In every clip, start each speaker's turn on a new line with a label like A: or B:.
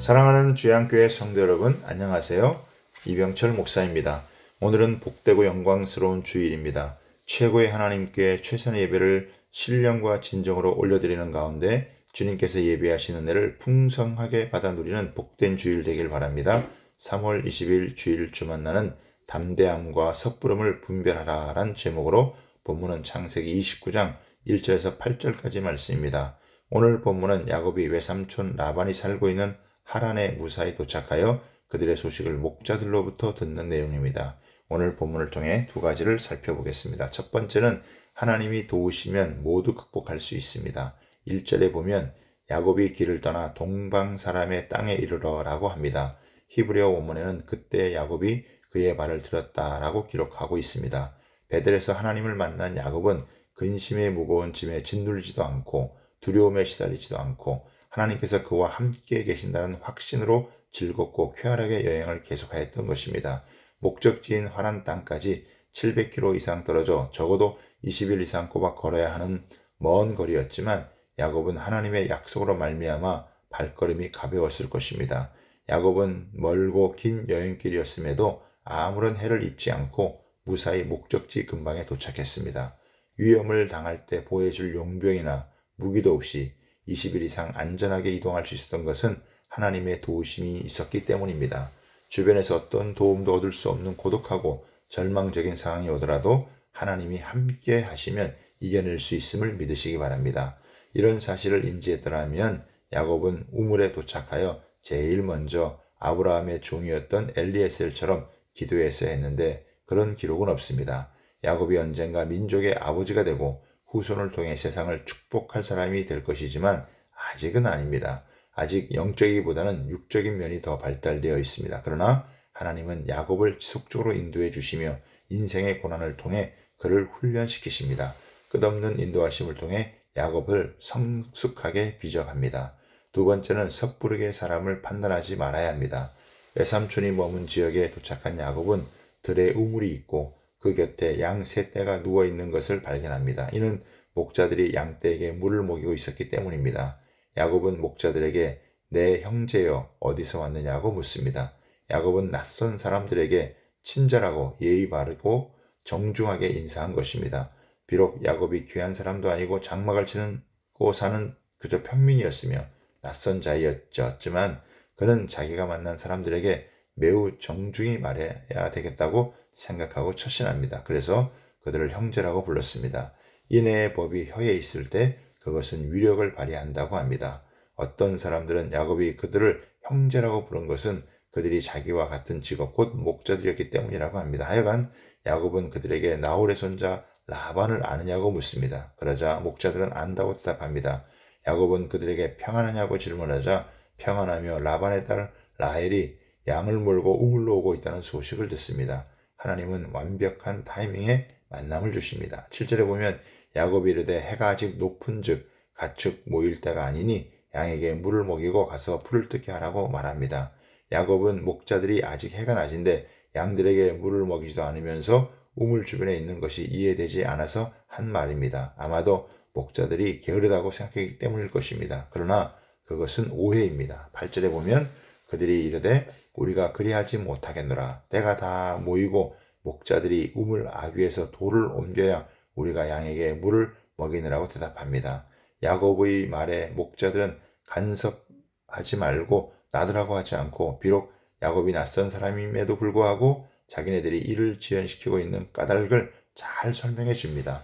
A: 사랑하는 주양교회 성도 여러분, 안녕하세요. 이병철 목사입니다. 오늘은 복되고 영광스러운 주일입니다. 최고의 하나님께 최선의 예배를 신령과 진정으로 올려드리는 가운데 주님께서 예배하시는 은혜를 풍성하게 받아 누리는 복된 주일 되길 바랍니다. 3월 20일 주일 주 만나는 담대함과 섣부름을 분별하라 란 제목으로 본문은 창세기 29장 1절에서 8절까지 말씀입니다. 오늘 본문은 야곱이 외삼촌 라반이 살고 있는 하란에 무사히 도착하여 그들의 소식을 목자들로부터 듣는 내용입니다. 오늘 본문을 통해 두 가지를 살펴보겠습니다. 첫 번째는 하나님이 도우시면 모두 극복할 수 있습니다. 1절에 보면 야곱이 길을 떠나 동방 사람의 땅에 이르러 라고 합니다. 히브리어 원문에는 그때 야곱이 그의 말을 들었다 라고 기록하고 있습니다. 베델에서 하나님을 만난 야곱은 근심의 무거운 짐에 짓눌리지도 않고 두려움에 시달리지도 않고 하나님께서 그와 함께 계신다는 확신으로 즐겁고 쾌활하게 여행을 계속하였던 것입니다. 목적지인 하란 땅까지 700km 이상 떨어져 적어도 20일 이상 꼬박 걸어야 하는 먼 거리였지만 야곱은 하나님의 약속으로 말미암아 발걸음이 가벼웠을 것입니다. 야곱은 멀고 긴 여행길이었음에도 아무런 해를 입지 않고 무사히 목적지 근방에 도착했습니다. 위험을 당할 때 보호해줄 용병이나 무기도 없이 20일 이상 안전하게 이동할 수 있었던 것은 하나님의 도우심이 있었기 때문입니다. 주변에서 어떤 도움도 얻을 수 없는 고독하고 절망적인 상황이 오더라도 하나님이 함께 하시면 이겨낼 수 있음을 믿으시기 바랍니다. 이런 사실을 인지했더라면 야곱은 우물에 도착하여 제일 먼저 아브라함의 종이었던 엘리에셀처럼 기도했어야 했는데 그런 기록은 없습니다. 야곱이 언젠가 민족의 아버지가 되고 후손을 통해 세상을 축복할 사람이 될 것이지만 아직은 아닙니다. 아직 영적이기보다는 육적인 면이 더 발달되어 있습니다. 그러나 하나님은 야곱을 지속적으로 인도해 주시며 인생의 고난을 통해 그를 훈련시키십니다. 끝없는 인도하심을 통해 야곱을 성숙하게 빚어갑니다. 두 번째는 섣부르게 사람을 판단하지 말아야 합니다. 외삼촌이 머문 지역에 도착한 야곱은 들에 우물이 있고 그 곁에 양 세 떼가 누워있는 것을 발견합니다. 이는 목자들이 양떼에게 물을 먹이고 있었기 때문입니다. 야곱은 목자들에게 내 형제여 어디서 왔느냐고 묻습니다. 야곱은 낯선 사람들에게 친절하고 예의 바르고 정중하게 인사한 것입니다. 비록 야곱이 귀한 사람도 아니고 장막을 치고 사는 그저 평민이었으며 낯선 자였지만 그는 자기가 만난 사람들에게 매우 정중히 말해야 되겠다고 생각하고 처신합니다. 그래서 그들을 형제라고 불렀습니다. 인애의 법이 혀에 있을 때 그것은 위력을 발휘한다고 합니다. 어떤 사람들은 야곱이 그들을 형제라고 부른 것은 그들이 자기와 같은 직업 곧 목자들이었기 때문이라고 합니다. 하여간 야곱은 그들에게 나홀의 손자 라반을 아느냐고 묻습니다. 그러자 목자들은 안다고 대답합니다. 야곱은 그들에게 평안하냐고 질문하자 평안하며 라반의 딸 라헬이 양을 몰고 우물로 오고 있다는 소식을 듣습니다. 하나님은 완벽한 타이밍에 만남을 주십니다. 7절에 보면 야곱이 이르되 해가 아직 높은즉 가축 모일 때가 아니니 양에게 물을 먹이고 가서 풀을 뜯게 하라고 말합니다. 야곱은 목자들이 아직 해가 낮은데 양들에게 물을 먹이지도 않으면서 우물 주변에 있는 것이 이해되지 않아서 한 말입니다. 아마도 목자들이 게으르다고 생각했기 때문일 것입니다. 그러나 그것은 오해입니다. 8절에 보면 그들이 이르되 우리가 그리하지 못하겠노라. 때가 다 모이고 목자들이 우물 아귀에서 돌을 옮겨야 우리가 양에게 물을 먹이느라고 대답합니다. 야곱의 말에 목자들은 간섭하지 말고 나더라고 하지 않고 비록 야곱이 낯선 사람임에도 불구하고 자기네들이 이를 지연시키고 있는 까닭을 잘 설명해 줍니다.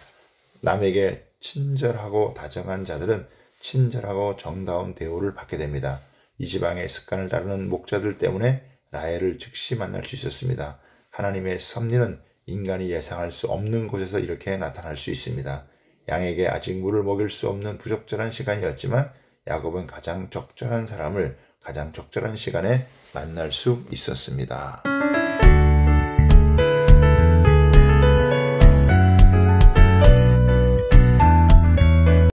A: 남에게 친절하고 다정한 자들은 친절하고 정다운 대우를 받게 됩니다. 이 지방의 습관을 따르는 목자들 때문에 라헬을 즉시 만날 수 있었습니다. 하나님의 섭리는 인간이 예상할 수 없는 곳에서 이렇게 나타날 수 있습니다. 양에게 아직 물을 먹일 수 없는 부적절한 시간이었지만 야곱은 가장 적절한 사람을 가장 적절한 시간에 만날 수 있었습니다.